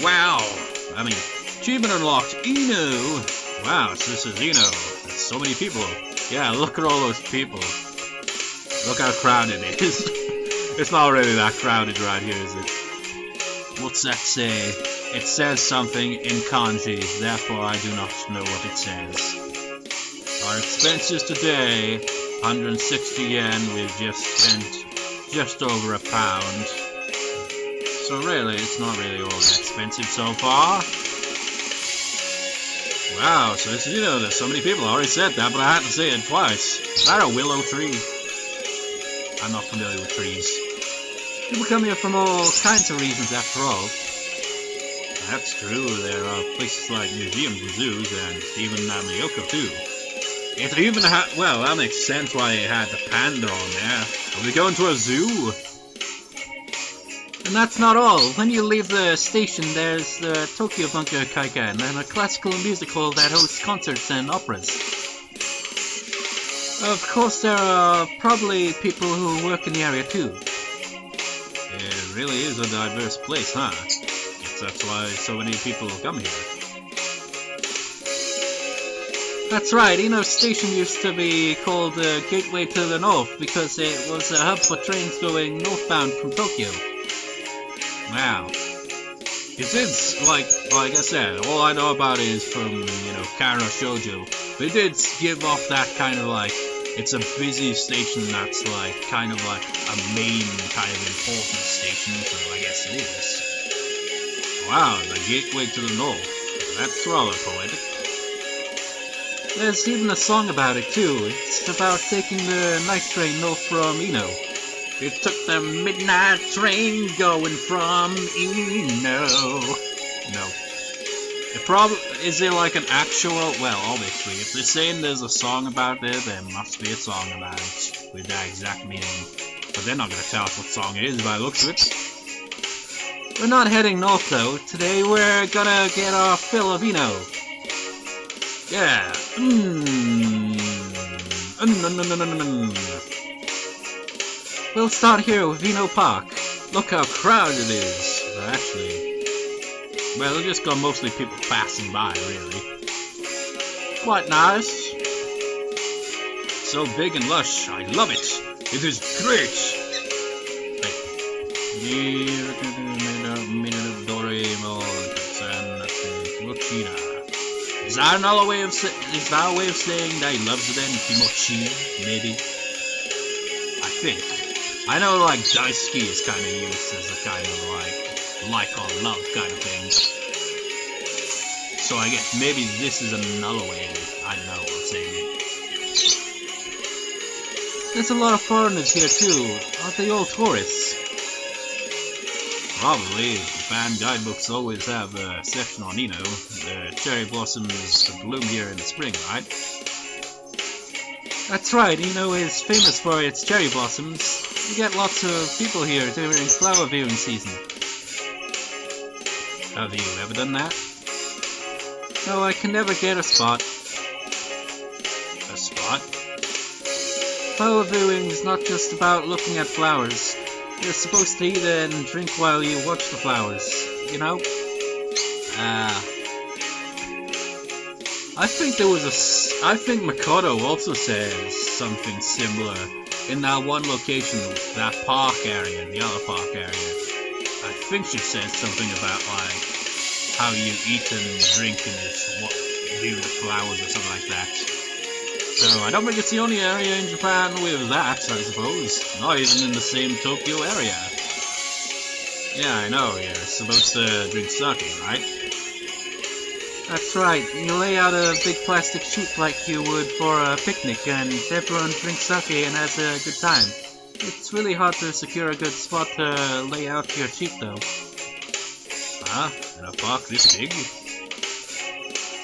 Wow! I mean, achievement unlocked, Ueno! Wow, so this is Ueno. There's so many people. Yeah, look at all those people. Look how crowded it is. It's not really that crowded right here, is it? What's that say? It says something in kanji, therefore I do not know what it says. Our expenses today, 160 yen, we've just spent just over £1. So really, it's not really all that expensive so far. Wow, so this is, there's so many people. I already said that, but I had to say it twice. Is that a willow tree? I'm not familiar with trees. People come here from all kinds of reasons after all. That's true, there are places like museums and zoos, and even Namiyoko too. It even had, well, that makes sense why it had the panda on there. Are we going to a zoo? And that's not all. When you leave the station, there's the Tokyo Bunker Kaikan, and a classical musical that hosts concerts and operas. Of course, there are probably people who work in the area too. It really is a diverse place, huh? Guess that's why so many people come here. That's right, Ueno Station used to be called the Gateway to the North because it was a hub for trains going northbound from Tokyo. Wow. It is, like I said, all I know about it is from, Kara Shoujo. They did give off that kind of like, it's a busy station that's like, kind of like a main kind of important station, so I guess it is. Wow, the Gateway to the North. That's rather poetic. There's even a song about it too. It's about taking the night train north from Ueno. It took the midnight train going from Ueno. No. Is there like an actual... Well, obviously, if they're saying there's a song about it, there must be a song about it with that exact meaning. But they're not going to tell us what song it is by the looks of it. We're not heading north though. Today we're gonna get our fill of Ueno. Yeah. We'll start here with Ueno Park. Look how crowded it is. Actually, well, it'll just got mostly people passing by, really. Quite nice. So big and lush. I love it. It is great. Is that another way of saying that he loves it then? Kimochi, maybe? I think. I know like Daisuke is kind of used as a kind of like or love kind of thing. So I guess maybe this is another way, I don't know, of saying it. There's a lot of foreigners here too. Aren't they all tourists? Probably. Japan guidebooks always have a section on Ueno. The cherry blossoms bloom here in the spring, right? That's right, Ueno is famous for its cherry blossoms. You get lots of people here during flower viewing season. Have you ever done that? No, I can never get a spot. A spot? Flower viewing is not just about looking at flowers. You're supposed to eat and drink while you watch the flowers, you know? I think Makoto also says something similar in that one location, that park area, the other park area. I think she says something about like how you eat and drink and just view the flowers or something like that. So I don't think it's the only area in Japan with that, I suppose. Not even in the same Tokyo area. Yeah, I know, you're supposed to drink sake, right? That's right, you lay out a big plastic sheet like you would for a picnic and everyone drinks sake and has a good time. It's really hard to secure a good spot to lay out your sheet though. Huh? In a park this big?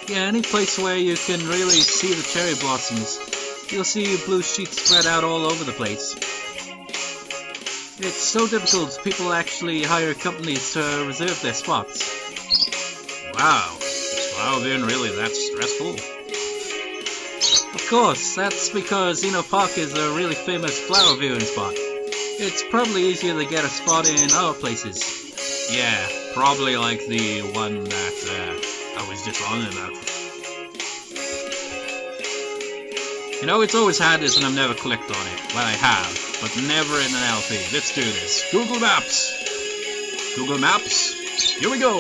Yeah, any place where you can really see the cherry blossoms. You'll see blue sheets spread out all over the place. It's so difficult, people actually hire companies to reserve their spots. Wow, is flower viewing really that stressful? Of course, that's because Ueno Park is a really famous flower viewing spot. It's probably easier to get a spot in other places. Yeah. Probably like the one that I was just on about. You know, it's always had this and I've never clicked on it. Well, I have, but never in an LP. Let's do this. Google Maps. Google Maps. Here we go.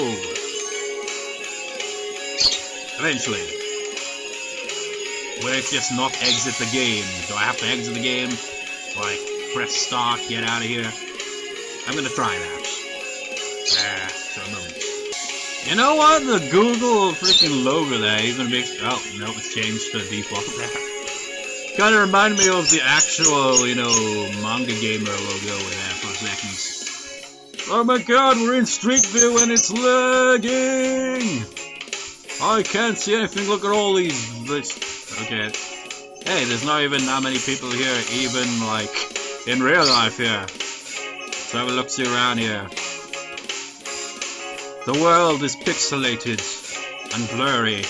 Eventually. Will it just not exit the game? Do I have to exit the game? Like, press start, get out of here? I'm gonna try that. For a moment. You know what? The Google freaking logo there even makes... Oh, no, it's changed to default there. Kinda remind me of the actual, you know, manga gamer logo there for seconds. Oh my god, we're in Street View and it's lagging! I can't see anything, look at all these... Okay. Hey, there's not even that many people here, even, like, in real life here. Let's have a look-see around here. The world is pixelated and blurry.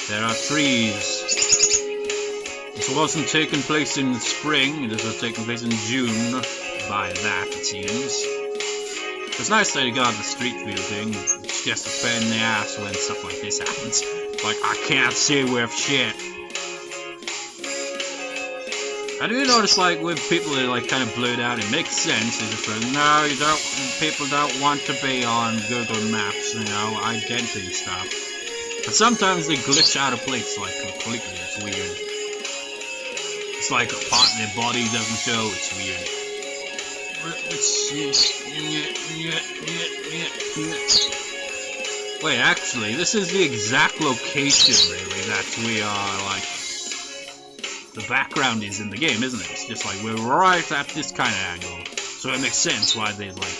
There are trees. This wasn't taking place in spring, this was taking place in June. By that, it seems. It's nice that you got the street view thing. It's just a pain in the ass when stuff like this happens. Like, I can't see with shit. I do notice, like, with people that like kind of blurred out, it makes sense. It's just like, no, you don't. People don't want to be on Google Maps, you know, identity stuff. But sometimes they glitch out of place, like completely. It's weird. It's like a part of their body doesn't show. It's weird. Let's see. Wait, actually, this is the exact location, really, that we are, like. The background is in the game, isn't it? It's just like we're right at this kind of angle, so it makes sense why they like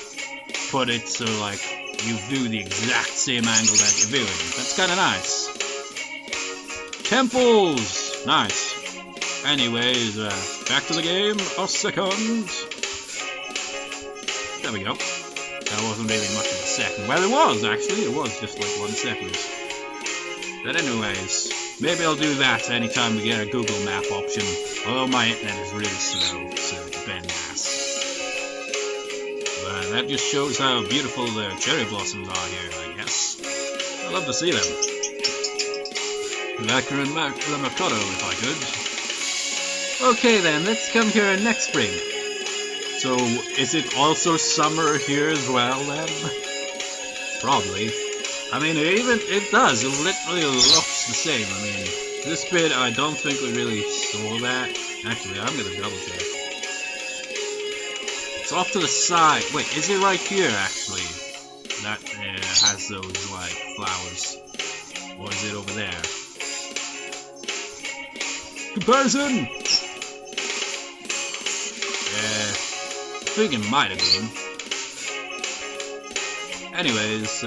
put it so like you do the exact same angle that you're viewing. That's kind of nice. Temples, nice. Anyways, back to the game. A second. There we go. That wasn't really much of a second. Well, it was actually. It was just like 1 second. But anyways. Maybe I'll do that anytime we get a Google Map option. Although my internet is really slow, so it's been nice. But that just shows how beautiful the cherry blossoms are here, I guess. I'd love to see them. Akira and the Makoto, if I could. Okay then, let's come here next spring. So, is it also summer here as well then? Probably. I mean, it does. It literally looks the same. I mean, this bit, I don't think we really saw that. Actually, I'm gonna double check. It's off to the side. Wait, is it right here, actually? That has those, like, flowers. Or is it over there? Comparison! I think it might have been. Anyways,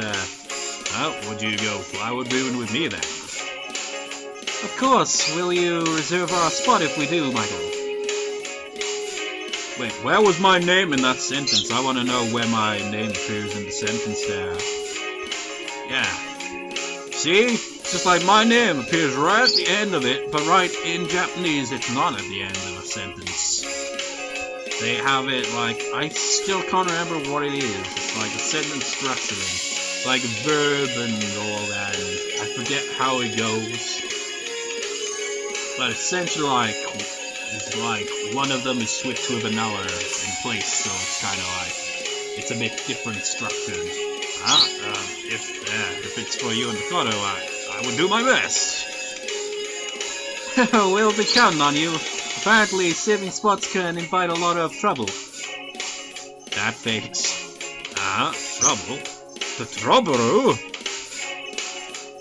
well, would you go flower viewing with me then? Of course. Will you reserve our spot if we do, Michael? Wait, where was my name in that sentence? I want to know where my name appears in the sentence there. Yeah. See? Just like my name appears right at the end of it, but right in Japanese it's not at the end of a sentence. They have it like, I still can't remember what it is. It's like a sentence structuring. Like a verb and all that, and I forget how it goes. But essentially, like, it's like one of them is switched with another in place, so it's kind of like it's a bit different structured. If it's for you and Makoto, I would do my best. We'll be counting on you. Apparently, saving spots can invite a lot of trouble. That face. Trouble. The trouble?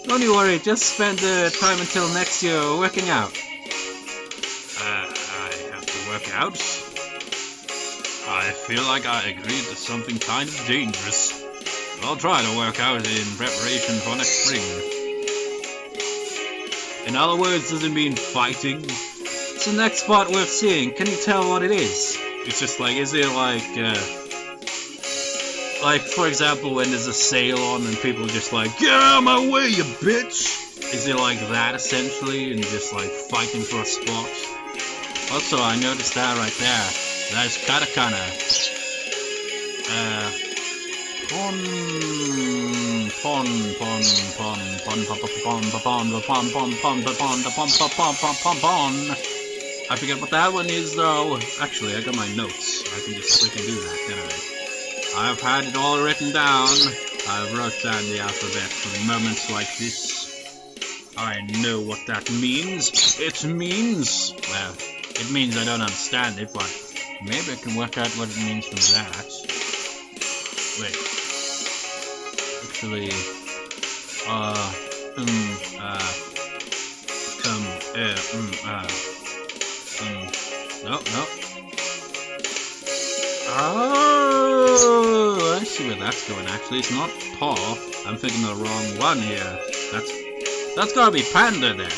Don't you worry, just spend the time until next year working out. I have to work out? I feel like I agreed to something kind of dangerous. I'll try to work out in preparation for next spring. In other words, does it mean fighting? It's the next spot worth seeing. Can you tell what it is? It's just like, is it like, for example, when there's a sale on and people are just like, get out of my way, you bitch! Is it like that, essentially, and just like fighting for a spot? Also, I noticed that right there. That's katakana. I forget what that one is though. Actually, I got my notes. I can just freaking do that, can I? I've had it all written down. I've wrote down the alphabet for moments like this. I know what that means. It means... well, it means I don't understand it, but maybe I can work out what it means from that. Wait. Actually... no. Oh, I see where that's going actually. It's not paw. I'm thinking the wrong one here. That's gotta be panda then.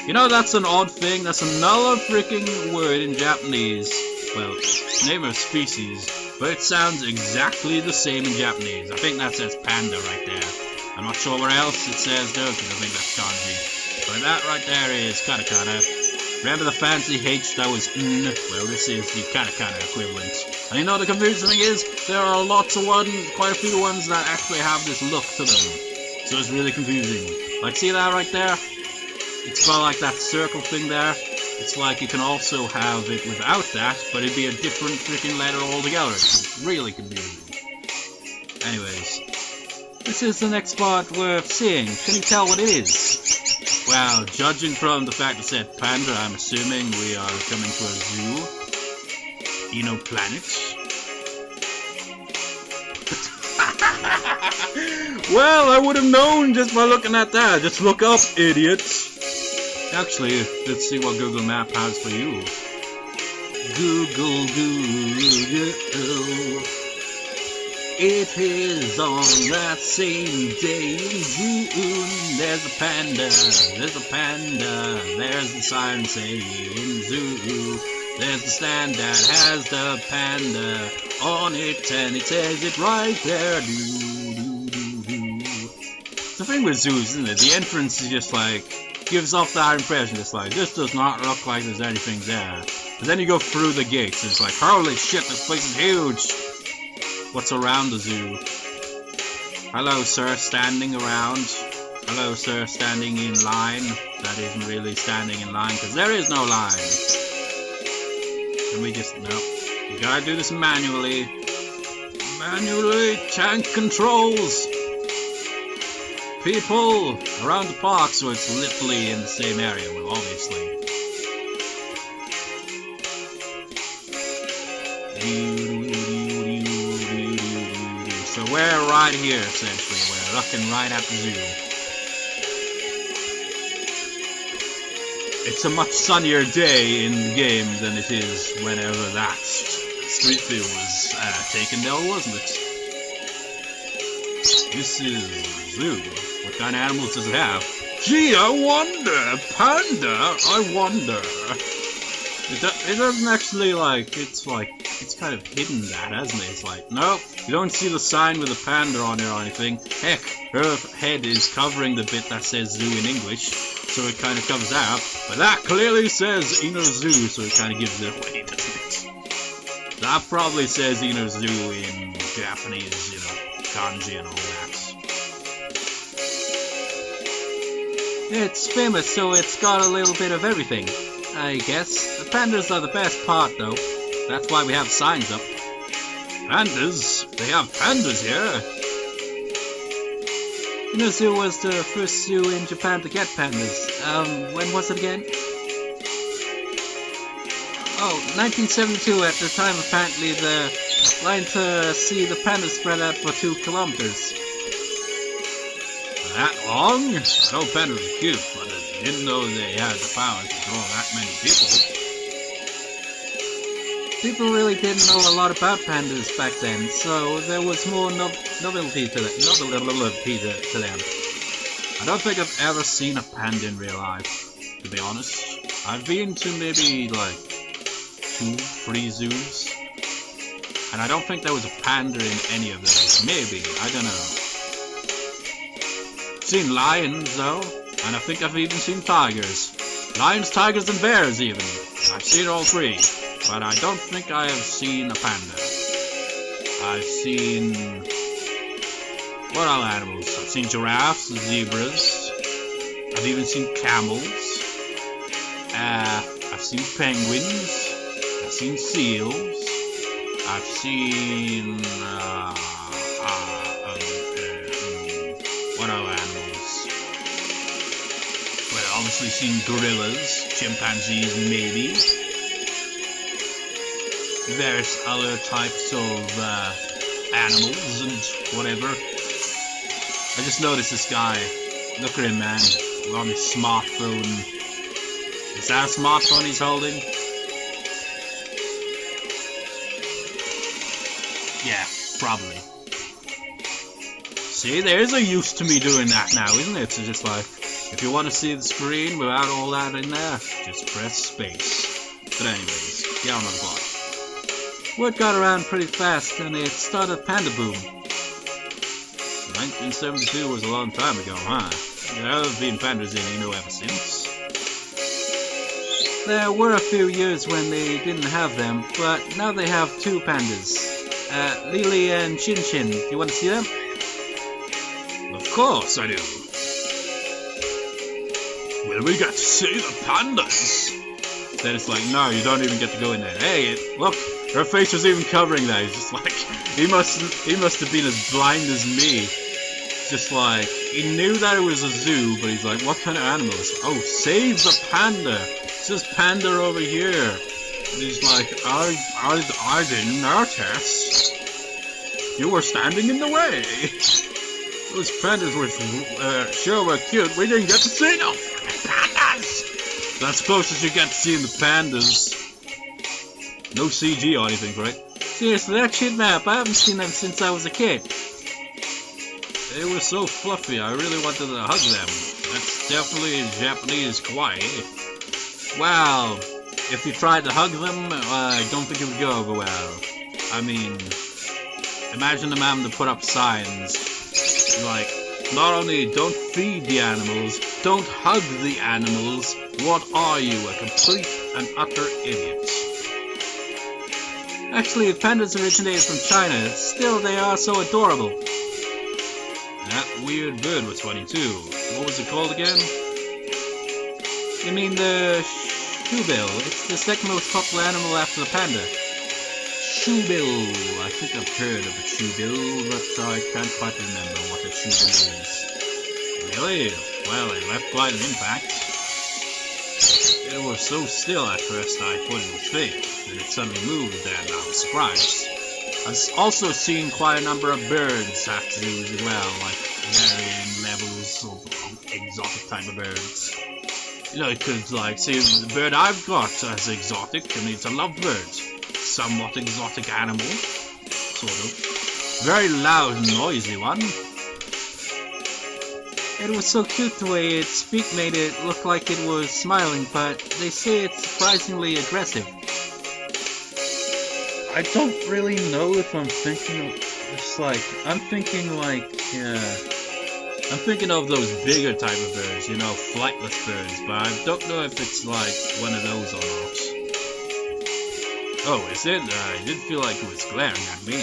You know, that's an odd thing. That's another freaking word in Japanese. Well, name of a species, but it sounds exactly the same in Japanese. I think that says panda right there. I'm not sure where else it says though, because I think that's kanji. But that right there is katakana. Remember the fancy H that was n? Well, this is the katakana equivalent. And you know the confusing thing is, there are lots of ones, quite a few ones that actually have this look to them. So it's really confusing. Like, see that right there? It's got like that circle thing there. It's like you can also have it without that, but it'd be a different freaking letter altogether. It's really confusing. Anyways, this is the next part worth seeing. Can you tell what it is? Well, judging from the fact it said panda, I'm assuming we are coming to a zoo. Ueno planet. Well, I would have known just by looking at that. Just look up, idiots. Actually, let's see what Google Map has for you. Google. It is on that same day in June. There's a panda. There's the sign saying zoo. There's the stand that has the panda on it, and it says it right there. The thing with zoos, isn't it? The entrance is just like, gives off that impression. It's like, this does not look like there's anything there. But then you go through the gates, and it's like, holy shit, this place is huge. What's around the zoo? Hello, sir, standing around. Hello, sir, standing in line. That isn't really standing in line, because there is no line. Can we just, no. You gotta do this manually. Manually, tank controls. People around the park, so it's literally in the same area, well, obviously. So we're right here, essentially. We're looking right at the zoo. It's a much sunnier day in the game than it is whenever that street view was taken there, wasn't it? This is zoo. What kind of animals does it have? Gee, I wonder! Panda, I wonder! It doesn't actually, like, it's kind of hidden that, hasn't it? It's like, nope, you don't see the sign with a panda on it or anything. Heck, her head is covering the bit that says zoo in English, so it kind of comes out. But that clearly says Ueno Zoo, so it kind of gives it away, doesn't it? That probably says Ueno Zoo in Japanese, you know, kanji and all that. It's famous, so it's got a little bit of everything, I guess. The pandas are the best part, though. That's why we have signs up. Pandas? They have pandas here? Ueno Zoo was the first zoo in Japan to get pandas. When was it again? Oh, 1972. At the time, apparently, the line to see the pandas spread out for 2 kilometers. That long? I know pandas are cute, but I didn't know they had the power to draw that many people. People really didn't know a lot about pandas back then, so there was more novelty to them. I don't think I've ever seen a panda in real life, to be honest. I've been to maybe like 2-3 zoos, and I don't think there was a panda in any of those. Maybe, I don't know. I've seen lions though, and I think I've even seen tigers. Lions, tigers, and bears even. I've seen all 3. But I don't think I have seen a panda. I've seen What other animals? I've seen giraffes, zebras. I've even seen camels. I've seen penguins. I've seen seals. I've seen what other animals? Well, obviously seen gorillas, chimpanzees, maybe. Various other types of animals and whatever. I just noticed this guy. Look at him, man. On his smartphone. Is that a smartphone he's holding? Yeah, probably. See, there's a use to me doing that now, isn't it? So just like, if you want to see the screen without all that in there, just press space. But anyways, get on the block. Word got around pretty fast and it started panda boom. 1972 was a long time ago, huh? There have been pandas in Ueno ever since. There were a few years when they didn't have them, but now they have two pandas. Lily and Chin Chin. Do you want to see them? Of course I do. Will we get to see the pandas? Then it's like, no, you don't even get to go in there. Hey, look, her face was even covering that. He's just like, he must have been as blind as me. Just like, he knew that it was a zoo, but he's like, what kind of animals? Oh, save the panda. It says panda over here. And he's like, I didn't notice. You were standing in the way. Those pandas were sure were cute. We didn't get to see them. Pandas. That's close as you get to seeing the pandas. No CG or anything, right? Seriously, that shit map. I haven't seen them since I was a kid. They were so fluffy, I really wanted to hug them. That's definitely Japanese kawaii. Wow, if you tried to hug them, I don't think it would go over well. I mean, imagine them having to put up signs like, not only don't feed the animals, don't hug the animals, what are you, a complete and utter idiot? Actually, pandas originated from China, still they are so adorable. That weird bird was funny too. What was it called again? You mean the shoebill? It's the second most popular animal after the panda. Shoebill. I think I've heard of a shoebill, but I can't quite remember what a shoebill is. Really? Well, it left quite an impact. It was so still at first I thought it was fake. Then it suddenly moved and I was surprised. I've also seen quite a number of birds at zoos as well, like varying levels of exotic type of birds. You know, you could like see the bird I've got as exotic, I mean it's a lovebird. Somewhat exotic animal, sort of. Very loud and noisy one. It was so cute the way its beak made it look like it was smiling, but they say it's surprisingly aggressive. I don't really know if I'm thinking of, it's like, I'm thinking of those bigger type of birds, you know, flightless birds, but I don't know if it's like one of those or not. Oh, is it? I didn't feel like it was glaring at me.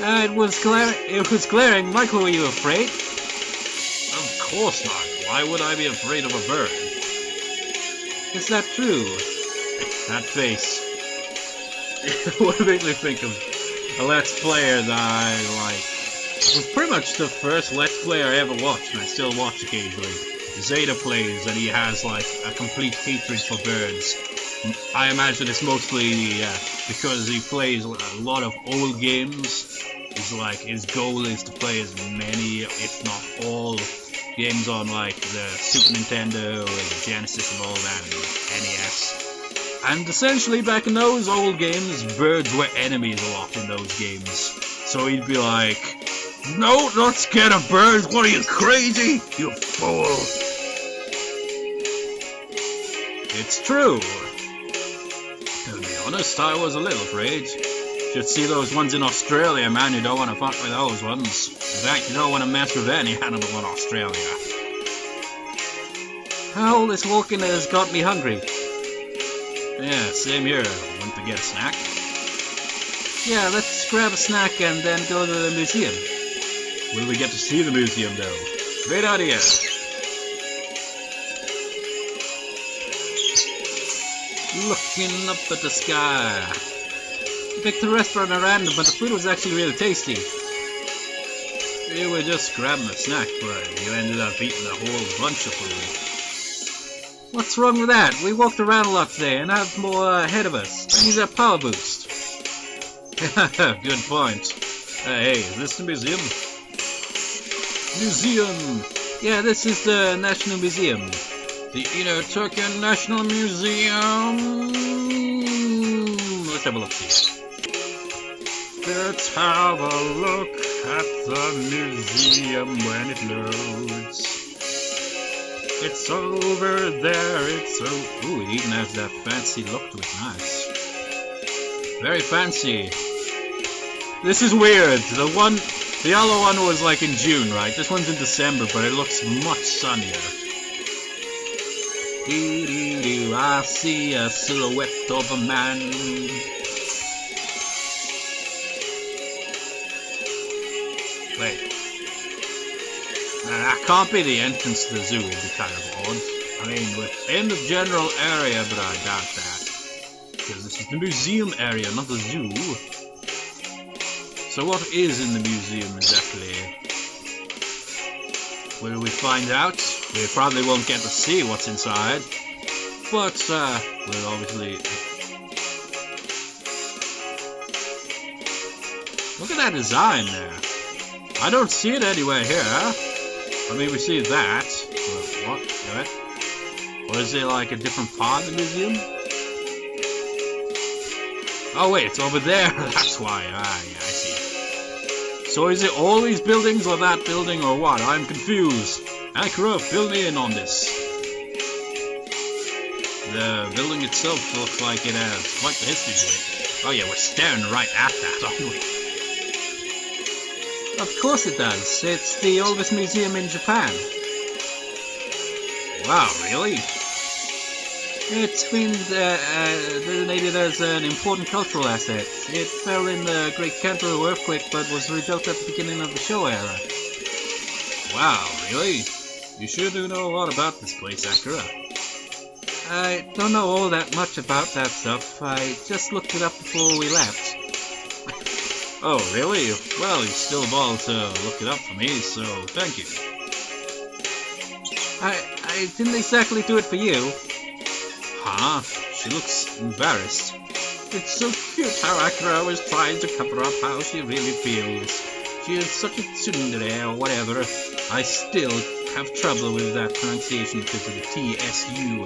It was glaring. Michael, were you afraid? Of course not. Why would I be afraid of a bird? Is that true? That face. What made me think of a Let's Player that I like. It was pretty much the first Let's Player I ever watched, and I still watch occasionally. Zeta plays, and he has like a complete hatred for birds. I imagine it's mostly because he plays a lot of old games. It's like his goal is to play as many, if not all, games on like the Super Nintendo, the Genesis and all that, and NES. And essentially back in those old games, birds were enemies a lot in those games. So he'd be like, no, not scared of birds, what are you, crazy? You fool! It's true. To be honest, I was a little afraid. Should see those ones in Australia, man, you don't want to fuck with those ones. In fact, you don't want to mess with any animal in Australia. All this walking has got me hungry. Yeah, same here. Want to get a snack? Yeah, let's grab a snack and then go to the museum. Will we get to see the museum though? Great idea! Looking up at the sky. I picked the restaurant at random, but the food was actually really tasty. We were just grabbing a snack, but you ended up eating a whole bunch of food. What's wrong with that? We walked around a lot today and have more ahead of us. Use that power boost. Good point. Hey, is this the museum? Museum! Yeah, this is the National Museum. The Inner Turkish National Museum. Let's have a look here. Let's have a look at the museum when it loads. It's over there, ooh, it even has that fancy look to it, nice. Very fancy. This is weird, the yellow one was like in June, right? This one's in December, but it looks much sunnier. I see a silhouette of a man. Wait. That can't be the entrance to the zoo, it'd be kind of odd. I mean, we're in the general area, but I doubt that. Because this is the museum area, not the zoo. So what is in the museum exactly? Will we find out? We probably won't get to see what's inside. But, we'll obviously... Look at that design there. I don't see it anywhere here. I mean, we see that. But what? Or is it like a different part of the museum? Oh wait, it's over there. That's why. Yeah, I see. So is it all these buildings or that building or what? I'm confused. Akira, fill me in on this. The building itself looks like it has quite the history to it. Oh yeah, we're staring right at that, aren't we? Of course it does. It's the oldest museum in Japan. Wow, really? It's been designated as an important cultural asset. It fell in the Great Kanto earthquake, but was rebuilt at the beginning of the Showa era. Wow, really? You sure do know a lot about this place, Akira. I don't know all that much about that stuff. I just looked it up before we left. Oh, really? Well, you still bothered to look it up for me, so thank you. I didn't exactly do it for you. Huh? She looks embarrassed. It's so cute how Akira was trying to cover up how she really feels. She is such a tsundere or whatever. I still have trouble with that pronunciation because of the TSU.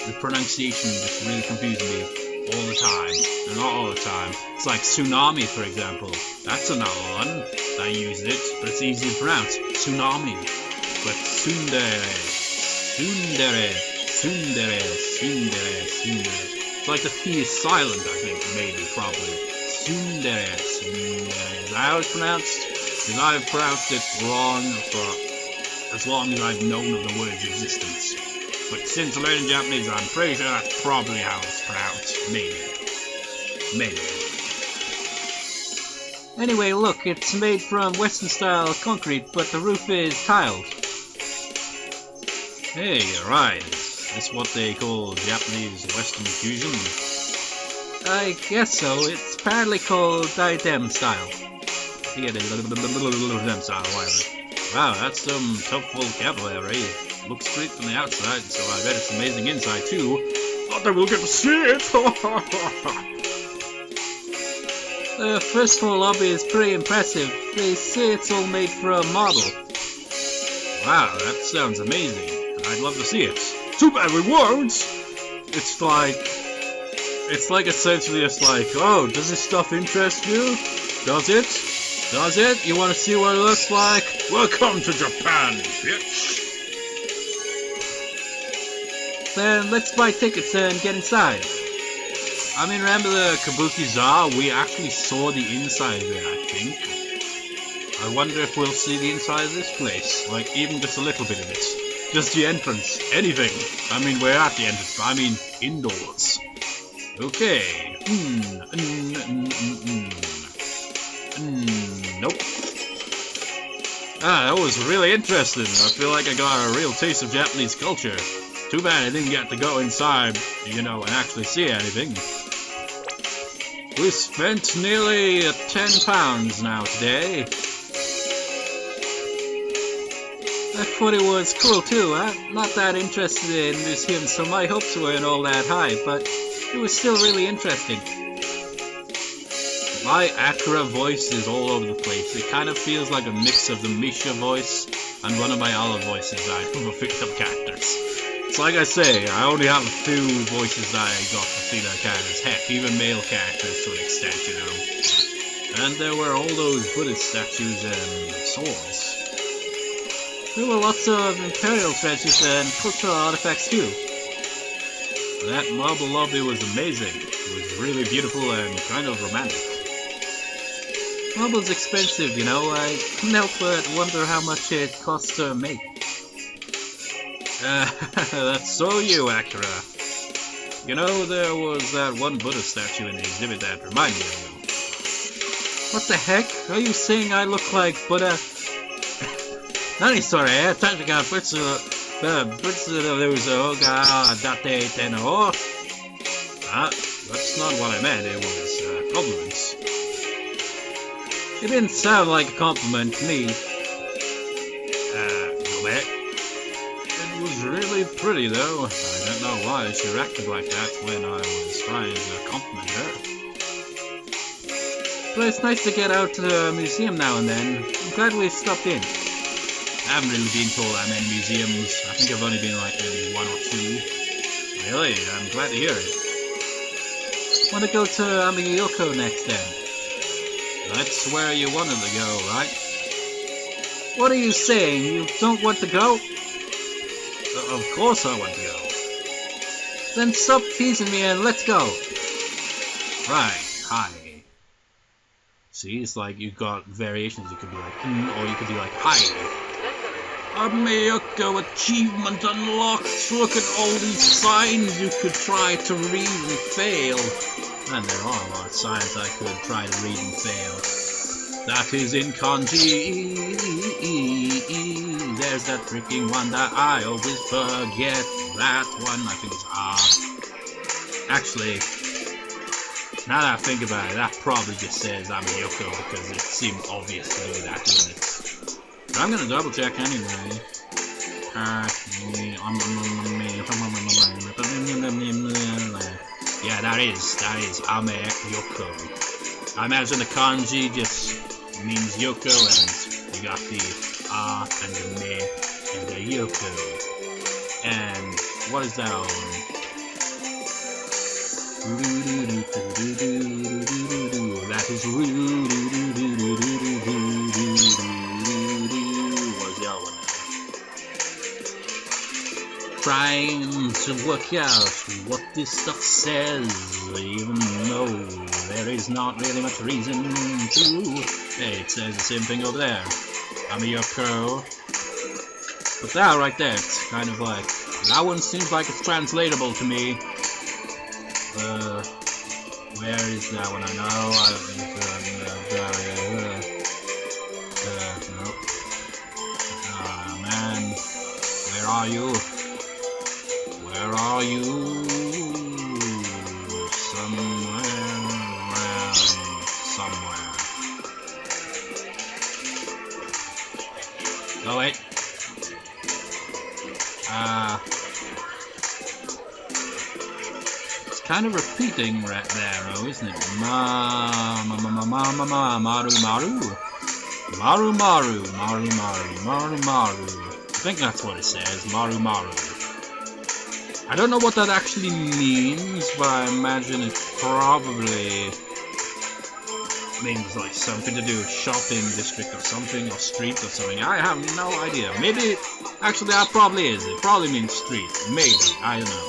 The pronunciation just really confuses me all the time. And not all the time. It's like tsunami, for example. That's another one. I used it, but it's easy to pronounce. Tsunami. But tsundere. Tsundere. Tsundere, tsundere, tsundere. It's like the T is silent, I think, maybe, probably. Tsundere, tsundere. Is that how it's pronounced? Because I've pronounced it wrong for as long as I've known of the word's existence. But since I'm learning Japanese, I'm pretty sure that's probably how it's pronounced. Maybe. Maybe. Anyway, look, it's made from Western-style concrete, but the roof is tiled. Hey, you're right. Is this what they call Japanese Western fusion? I guess so. It's apparently called diadem style. Yeah, diadem style, whatever. Wow, that's some tough vocabulary. Looks great from the outside, so I bet it's amazing inside too. But I will get to see it! The first floor lobby is pretty impressive. They say it's all made from marble. Wow, that sounds amazing. I'd love to see it. Too bad we won't! It's like essentially just like, oh, does this stuff interest you? Does it? Does it? You want to see what it looks like? Welcome to Japan, bitch! Then let's buy tickets and get inside. I mean, remember the Kabuki-za? We actually saw the inside there, I think. I wonder if we'll see the inside of this place. Like, even just a little bit of it. Just the entrance. Anything. I mean, we're at the entrance, but I mean indoors. Okay. Nope. Ah, that was really interesting. I feel like I got a real taste of Japanese culture. Too bad I didn't get to go inside, you know, and actually see anything. We spent nearly £10 now today. That footy was cool too. I'm not that interested in museums, so my hopes weren't all that high, but it was still really interesting. My Akira voice is all over the place. It kind of feels like a mix of the Misha voice and one of my other voices I picked up characters. It's like I say, I only have a few voices that I got for female characters. Heck, even male characters to an extent, you know. And there were all those Buddhist statues and swords. There were lots of imperial treasures and cultural artifacts too. That marble lobby was amazing. It was really beautiful and kind of romantic. Marble's expensive, you know. I couldn't help but wonder how much it costs to make. That's so you, Akira. You know, there was that one Buddha statue in the exhibit that reminded me of you. What the heck? Are you saying I look like Buddha? Nani sore,確かブツでdate tenno. That's not what I meant. It was compliments. It didn't sound like a compliment to me. It was really pretty though. I don't know why she reacted like that when I was trying to compliment her. But it's nice to get out to the museum now and then. I'm glad we stopped in. I haven't really been to all that many museums. I think I've only been like maybe 1 or 2. Really? I'm glad to hear it. Want to go to Amiyoko next then? That's where you wanted to go, right? What are you saying? You don't want to go? Of course I want to go. Then stop teasing me and let's go. Right, hi. See, it's like you've got variations. You could be like, or you could be like, hi. Amiyoko achievement unlocked. Look at all these signs you could try to read and fail. And there are a lot of signs I could try to read and fail. That is in kanji. There's that freaking one that I always forget. That one, I think it's Actually, now that I think about it, that probably just says Amiyoko because it seemed obvious to do that, didn't it? But I'm gonna double check anyway. Yeah, that is Amiyoko. I imagine the kanji just means Yoko, and you got the and the me and the Yoko. And what is that one? That is what's the other one? Trying to work out what this stuff says, even though there is not really much reason to. Hey, it says the same thing over there. Amiyoko. But that right there, it's kind of like, that one seems like it's translatable to me. Where is that one? I know, I don't think nope. Ah, man. Where are you? Where are you? Somewhere around somewhere. Oh wait. It's kind of repeating right there, oh, isn't it? Maru maru. I think that's what it says. Maru maru. I don't know what that actually means, but I imagine it probably means like something to do with shopping district or something, or street or something. I have no idea. Maybe, actually that probably is. It probably means street. Maybe. I don't know.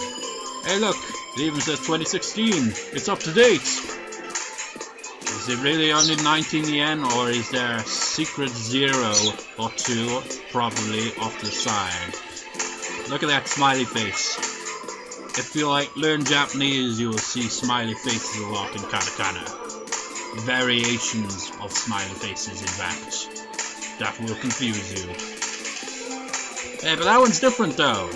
Hey look, it even says 2016. It's up to date. Is it really only 19 yen, or is there a secret 0 or 2 probably off the side? Look at that smiley face. If you like learn Japanese, you will see smiley faces a lot in katakana. Variations of smiley faces, in fact. That will confuse you. Hey, but that one's different though.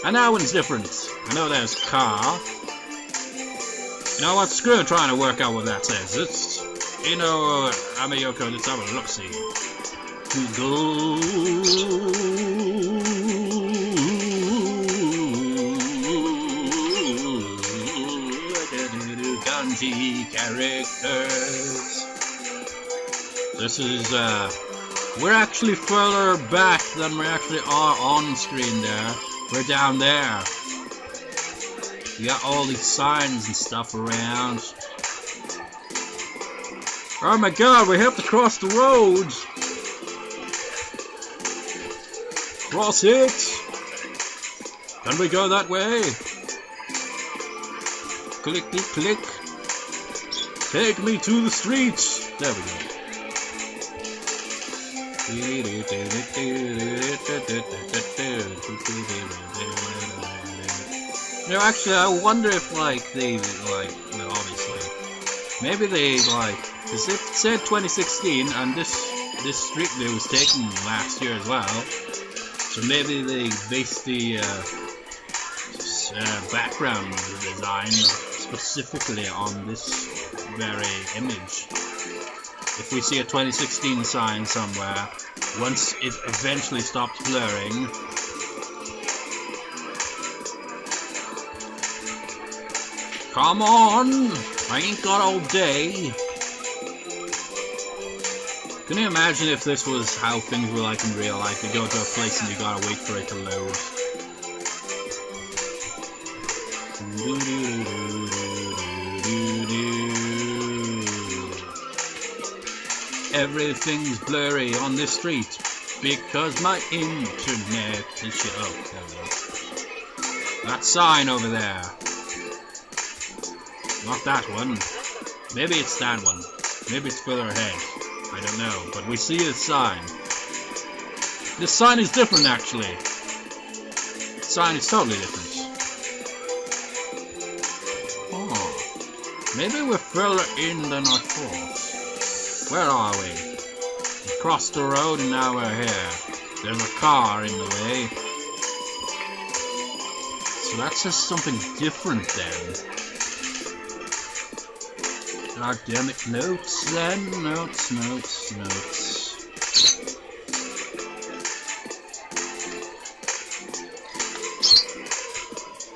And that one's different. I know there's car. You know what? Screw trying to work out what that says. It's, you know, Amiyoko, let's have a look-see. Kanji characters. This is, we're actually further back than we actually are on screen there. We're down there. You got all these signs and stuff around. Oh my god, we have to cross the road! Cross it! Can we go that way? Clicky click. Take me to the streets! There we go. You know, actually, I wonder if, like, they, like, well, obviously, maybe they, like, because it said 2016, and this street view was taken last year as well, so maybe they based the background design specifically on this very image. If we see a 2016 sign somewhere, once it eventually stops blurring, come on! I ain't got all day! Can you imagine if this was how things were like in real life? You go to a place and you gotta wait for it to load. Everything's blurry on this street because my internet is shit. Oh, there we go. That sign over there. Not that one. Maybe it's that one. Maybe it's further ahead. I don't know. But we see a sign. This sign is different, actually. The sign is totally different. Oh. Maybe we're further in than I thought. Where are we? We crossed the road and now we're here. There's a car in the way. So that says something different then. God damn it, notes then, notes.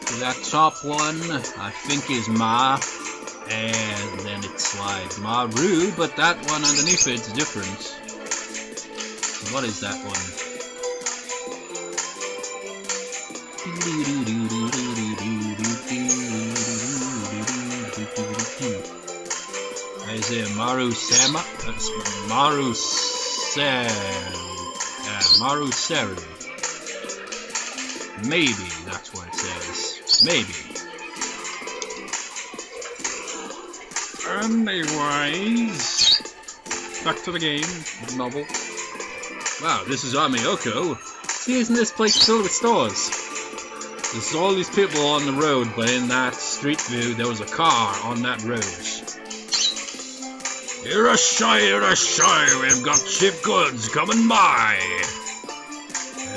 So that top one, I think is Ma, and then it's like Maru, but that one underneath it is different. So what is that one? Is it Maru-sama? That's Maru-seru. Maybe that's what it says. Maybe. Anyways, back to the game, the novel. Wow, this is Amiyoko. See, isn't this place filled with stores? There's all these people on the road, but in that street view, there was a car on that road. Irashai, we've got cheap goods coming by.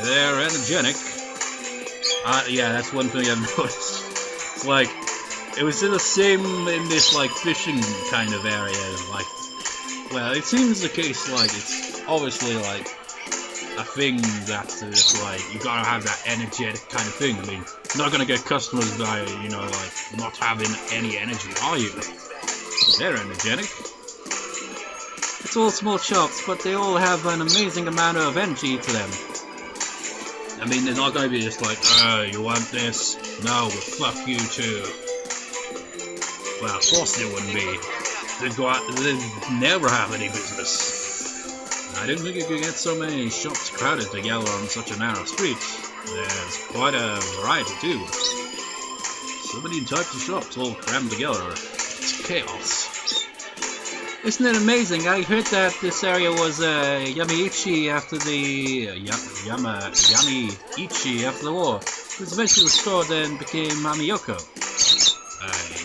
They're energetic. Yeah, that's one thing I've noticed. It's like, it was in the same, in this like fishing kind of area, like, well, it seems the case like it's obviously like a thing that is like, you gotta have that energetic kind of thing. I mean, you're not gonna get customers by, you know, like, not having any energy, are you? They're energetic. It's all small shops, but they all have an amazing amount of energy to them. I mean, they're not gonna be just like, oh, you want this? No, well, fuck you too. Well, of course they wouldn't be. They'd go out, they'd never have any business. I didn't think you could get so many shops crowded together on such a narrow street. There's quite a variety too. So many types of shops all crammed together. It's chaos. Isn't it amazing? I heard that this area was Yamaichi after the Yamaichi after the war. It was eventually restored and became Amiyoko.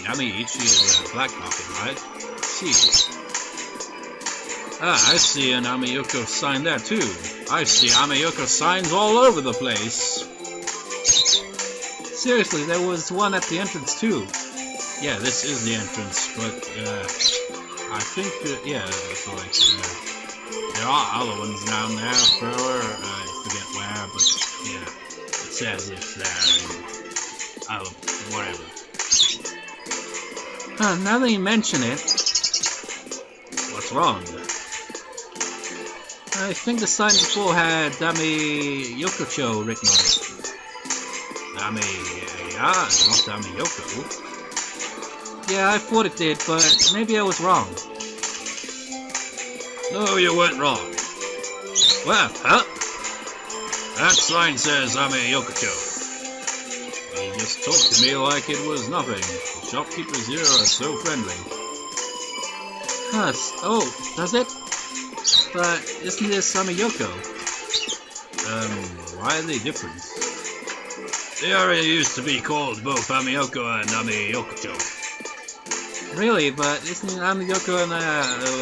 Yamaichi is a black market, right? See. Ah, I see an Ameyoko sign there too. I see Ameyoko signs all over the place. Seriously, there was one at the entrance too. Yeah, this is the entrance, but I think yeah, it's like there are other ones down there further. I forget where, but yeah, it says it's there. Whatever. Now that you mention it, what's wrong? I think the sign before had Dami Yokocho written on it. Not Dami Yoko. Yeah, I thought it did, but maybe I was wrong. No, you weren't wrong. Well, huh? That sign says Dami Yokocho. He just talked to me like it was nothing. The shopkeepers here are so friendly. Huh, oh, does it? But isn't this Ameyoko? Why are they different? They already used to be called both Ameyoko and Ameyokocho. Really? But isn't Ameyoko an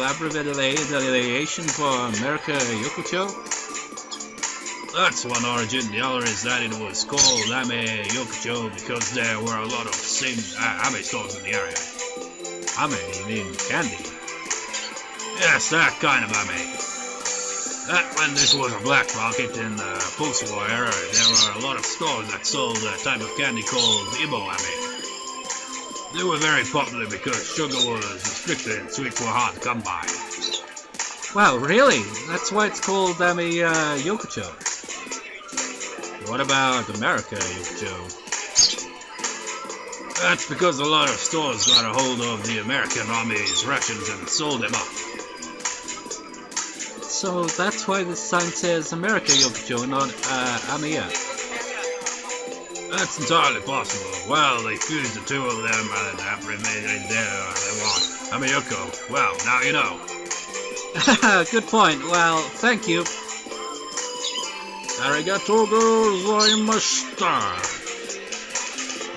abbreviation for America Yokocho? That's one origin. The other is that it was called Ameyokocho because there were a lot of same Ame stores in the area. Ame, you mean candy? Yes, that kind of Ame. Back when this was a black market in the post-war era, there were a lot of stores that sold a type of candy called Ibo Ame. They were very popular because sugar was restricted and sweets were hard to come by. Wow, really? That's why it's called Ame Yokocho. What about America Yokocho? That's because a lot of stores got a hold of the American Army's rations and sold them off. So that's why the sign says America Yokocho, not Amiya. That's entirely possible. Well, they fused the two of them and have remained there they want. Ameyoko. Well, now you know. Good point. Well, thank you. Arigato gozaimashita.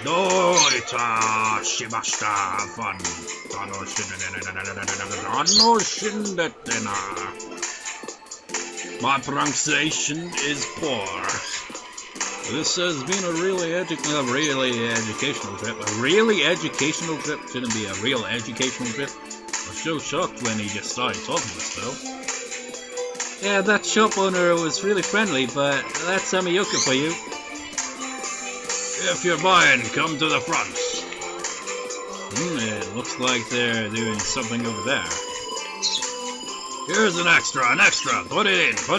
Doita shimashita. Fun. My pronunciation is poor. This has been a really educational trip. A really educational trip? Shouldn't be a real educational trip. I was so shocked when he just started talking this though. Yeah, that shop owner was really friendly, but that's Ameyoko for you. If you're buying, come to the front. It looks like they're doing something over there. Here's an extra, put it in. So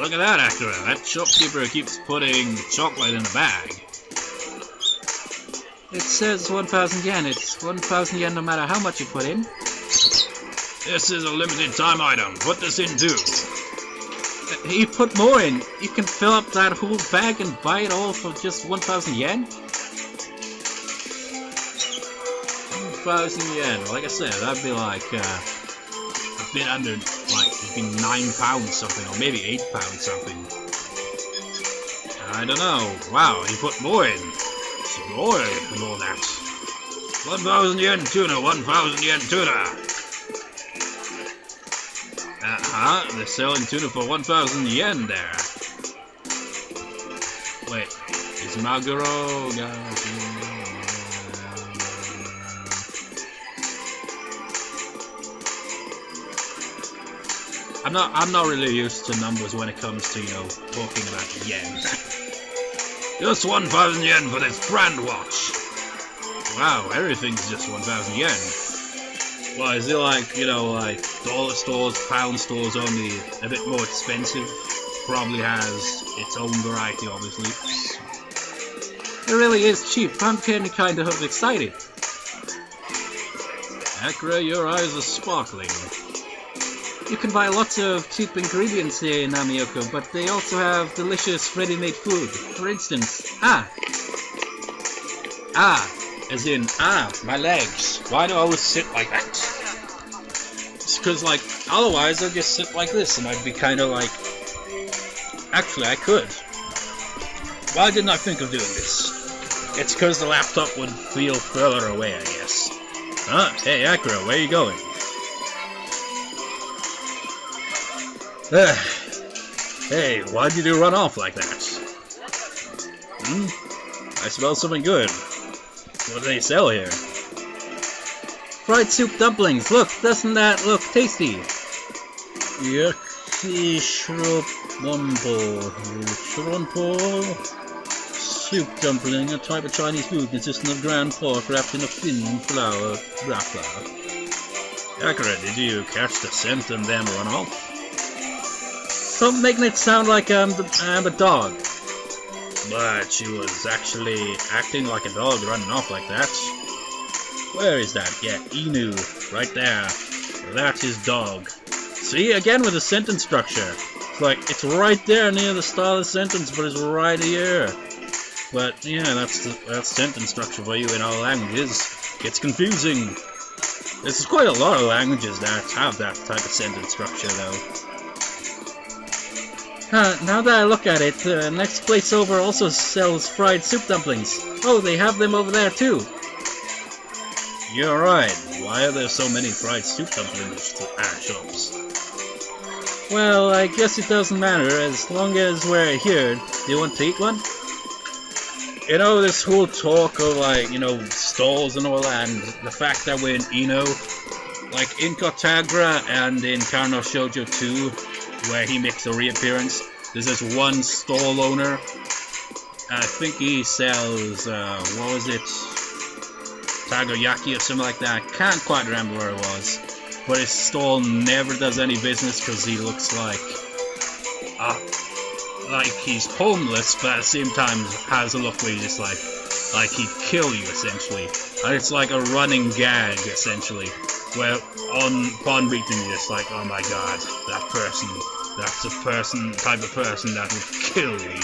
look at that extra, that shopkeeper keeps putting chocolate in the bag. It says 1,000 yen, it's 1,000 yen no matter how much you put in. This is a limited time item, put this in too. You put more in, you can fill up that whole bag and buy it all for just 1,000 yen? 1,000 yen, like I said, that'd be like, a bit under, like, it'd be £9 something, or maybe £8 something. I don't know. Wow, he put more in. Some oil and all that. 1,000 yen tuna, 1,000 yen tuna. They're selling tuna for 1,000 yen there. Wait, is Maguro? I'm not really used to numbers when it comes to, you know, talking about yen. Just 1,000 yen for this brand watch. Wow, everything's just 1,000 yen. Well, is it like, you know, like dollar stores, pound stores, only a bit more expensive? Probably has its own variety, obviously. It really is cheap. I'm getting kind of excited. Akira, your eyes are sparkling. You can buy lots of cheap ingredients here in Ameyoko, but they also have delicious ready-made food. For instance, as in, my legs. Why do I always sit like that? It's because, like, otherwise I'd just sit like this and I'd be kind of like... Actually, I could. Why didn't I think of doing this? It's because the laptop would feel further away, I guess. Hey, Akira, where are you going? Hey, why did you run off like that? I smell something good. What do they sell here? Fried soup dumplings. Look, doesn't that look tasty? Yaki shrimpo. Soup dumpling, a type of Chinese food consisting of ground pork wrapped in a thin flour wrapper. Akira, did you catch the scent and then run off? Stop making it sound like I'm a dog. But she was actually acting like a dog running off like that. Where is that? Yeah, Inu. Right there. That is dog. See, again with the sentence structure. It's like, it's right there near the start of the sentence, but it's right here. But yeah, that's sentence structure for you in all languages. Gets confusing. There's quite a lot of languages that have that type of sentence structure though. Now that I look at it, the next place over also sells fried soup dumplings. Oh, they have them over there too. You're right. Why are there so many fried soup dumplings shops? Well, I guess it doesn't matter as long as we're here. Do you want to eat one? You know, this whole talk of like, you know, stalls and all that, and the fact that we're in Ueno, like in Kotagra and in Karno Shoujo 2, where he makes a reappearance, there's this one stall owner. I think he sells, what was it? Takoyaki or something like that. Can't quite remember where it was. But his stall never does any business because he looks like he's homeless, but at the same time has a look where he's just like he'd kill you essentially. And it's like a running gag essentially, where upon meeting you, just like, oh my god, that's a type of person that would kill you.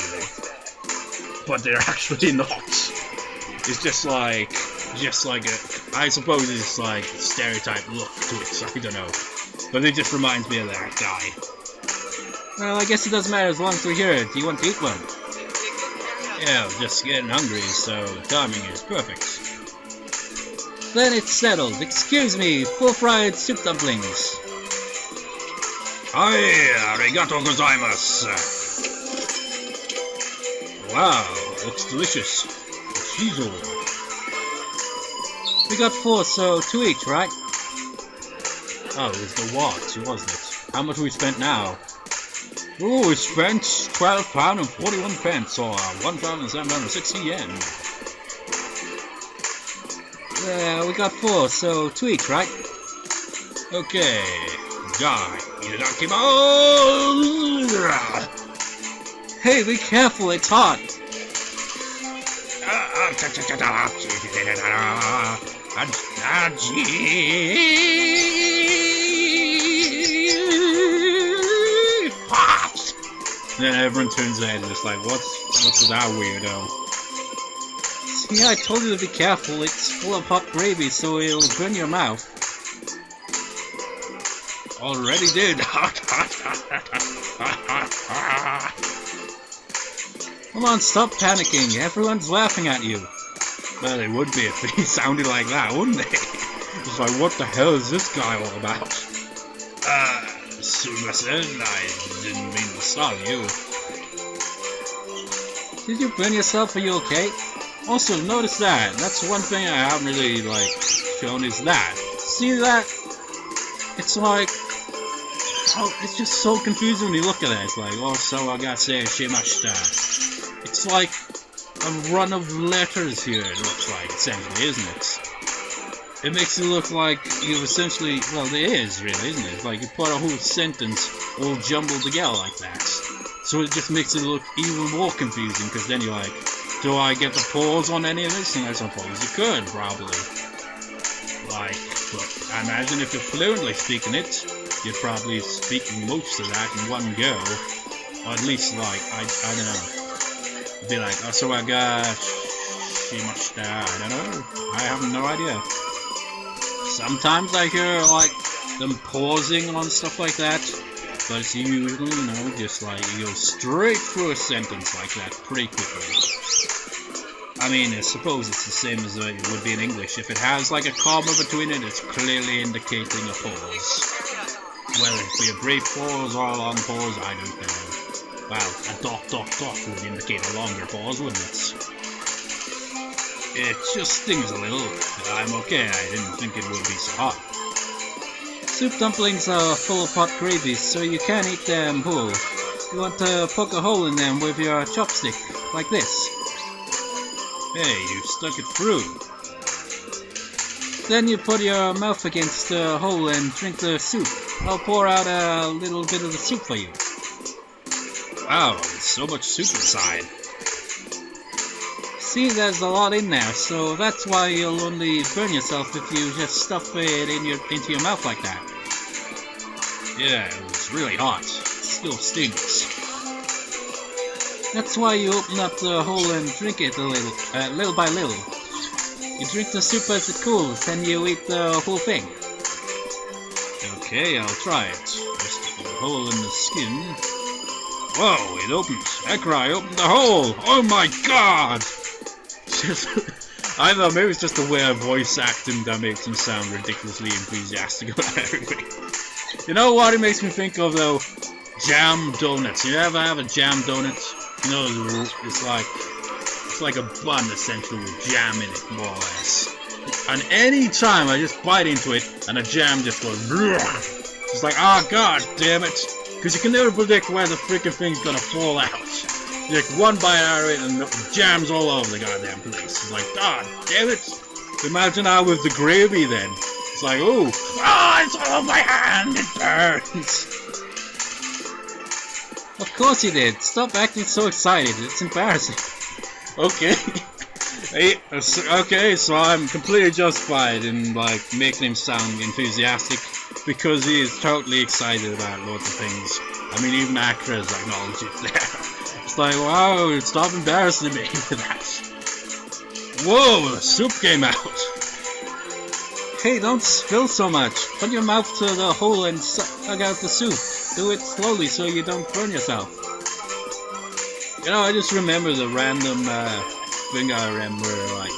But they're actually not. It's just like I suppose it's just like a stereotype look to it, so I don't know. But it just reminds me of that guy. Well, I guess it doesn't matter as long as we're here. Do you want to eat one? Yeah, I'm just getting hungry, so the timing is perfect. Then it's settled. Excuse me, 4 fried soup dumplings. Hi, arigato gozaimasu. Wow, looks delicious. Shizo. We got 4, so 2 each, right? Oh, it was the what, wasn't it? How much we spent now? Oh, we spent £12.41, or 1,760 yen. Yeah, we got 4, so 2 each, right? Okay. Die. Itadakimasu! Hey, be careful, it's hot. Then everyone turns their head and is like, what's with that weirdo? See, I told you to be careful, it's full of hot gravy, so it'll burn your mouth. Already did. Come on, stop panicking, everyone's laughing at you. Well, they would be if they sounded like that, wouldn't they? It's like, what the hell is this guy all about? Sumasen, I didn't mean to startle you. Did you burn yourself? Are you okay? Also, notice that. That's one thing I haven't really, shown is that. See that? It's like... Oh, it's just so confusing when you look at it. It's like, oh, so I gotta say shimashita. It's like a run of letters here, it looks like, essentially, isn't it? It makes it look like you've essentially, well, it is really, isn't it? It's like you put a whole sentence all jumbled together like that. So it just makes it look even more confusing, because then you're like, do I get the pause on any of this? And I suppose you could, probably. But I imagine if you're fluently speaking it, you're probably speaking most of that in one go. Or at least, I don't know. Be like, oh, so I got shimashita, I don't know. I have no idea. Sometimes I hear, them pausing on stuff like that. But it's usually, just you go straight through a sentence like that pretty quickly. I mean, I suppose it's the same as it would be in English. If it has, a comma between it, it's clearly indicating a pause. Well, it'd be a brief pause or a long pause, I don't know. Well, a dot would indicate a longer pause, wouldn't it? It just stings a little. I'm okay, I didn't think it would be so hot. Soup dumplings are full of hot gravy, so you can't eat them whole. You want to poke a hole in them with your chopstick, like this. Hey, you stuck it through. Then you put your mouth against the hole and drink the soup. I'll pour out a little bit of the soup for you. Wow, there's so much soup inside. See, there's a lot in there, so that's why you'll only burn yourself if you just stuff it into your mouth like that. Yeah, it was really hot. It still stings. That's why you open up the hole and drink it little by little. You drink the soup as it cools, then you eat the whole thing. Okay, I'll try it. Just a hole in the skin. Whoa, it opened. Akira, I opened the hole! Oh my god! I don't know, maybe it's just the way I voice acting that makes him sound ridiculously enthusiastic about everything. You know what it makes me think of though? Jam donuts. You ever have a jam donut? You know, it's like a bun essentially with jam in it, more or less. And any time I just bite into it and the jam just goes it's like, oh god damn it. Because you can never predict where the freaking thing's gonna fall out. You take one bite out of it and the jam's all over the goddamn place. It's like, god damn it. Imagine how with the gravy then. It's like, ooh, it's all over my hand, it burns. Of course you did. Stop acting so excited. It's embarrassing. Okay. Okay, so I'm completely justified in like making him sound enthusiastic because he is totally excited about lots of things. I mean, even Akira's acknowledged it there. It's like, wow, stop embarrassing me for that. Whoa, the soup came out. Hey, don't spill so much. Put your mouth to the hole and suck out the soup. Do it slowly so you don't burn yourself. You know, I just remember the random thing I remember, like,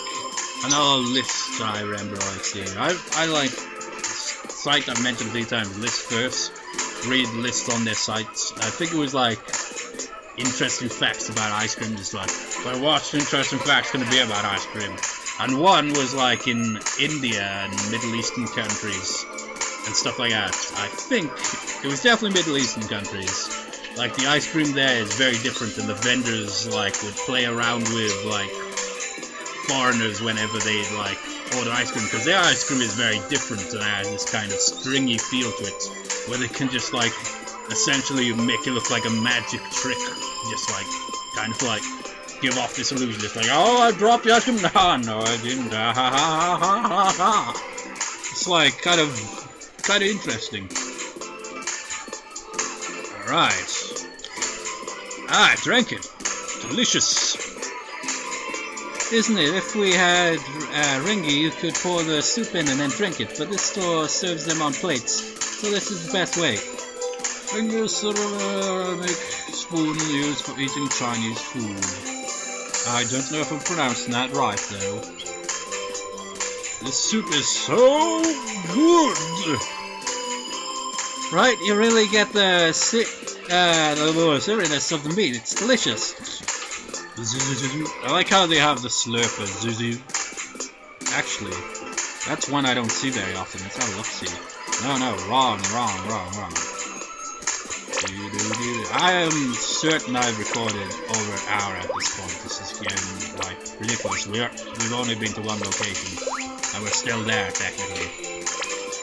another list I remember like seeing. I like site I've mentioned a few times, List First. Read lists on their sites. I think it was like interesting facts about ice cream. Just like, but what's interesting facts going to be about ice cream? And one was like in India and Middle Eastern countries and stuff like that. I think it was definitely Middle Eastern countries. Like the ice cream there is very different, and the vendors like would play around with like foreigners whenever they like order ice cream, because their ice cream is very different and has this kind of stringy feel to it, where they can just like essentially make it look like a magic trick, just like kind of like give off this illusion, just like, oh, I dropped the ice cream. No, I didn't. Ha ha ha ha ha ha. It's like kind of interesting. Alright. I drank it. Delicious. Isn't it? If we had ringy, you could pour the soup in and then drink it, but this store serves them on plates, so this is the best way. Ringy ceramic spoon used for eating Chinese food. I don't know if I'm pronouncing that right though. This soup is so good! Right, you really get the syrupness of the meat. It's delicious. I like how they have the slurper. Actually, that's one I don't see very often. Let's have a look see. No, wrong. I am certain I've recorded over an hour at this point. This is getting like ridiculous. We've only been to one location, and we're still there technically.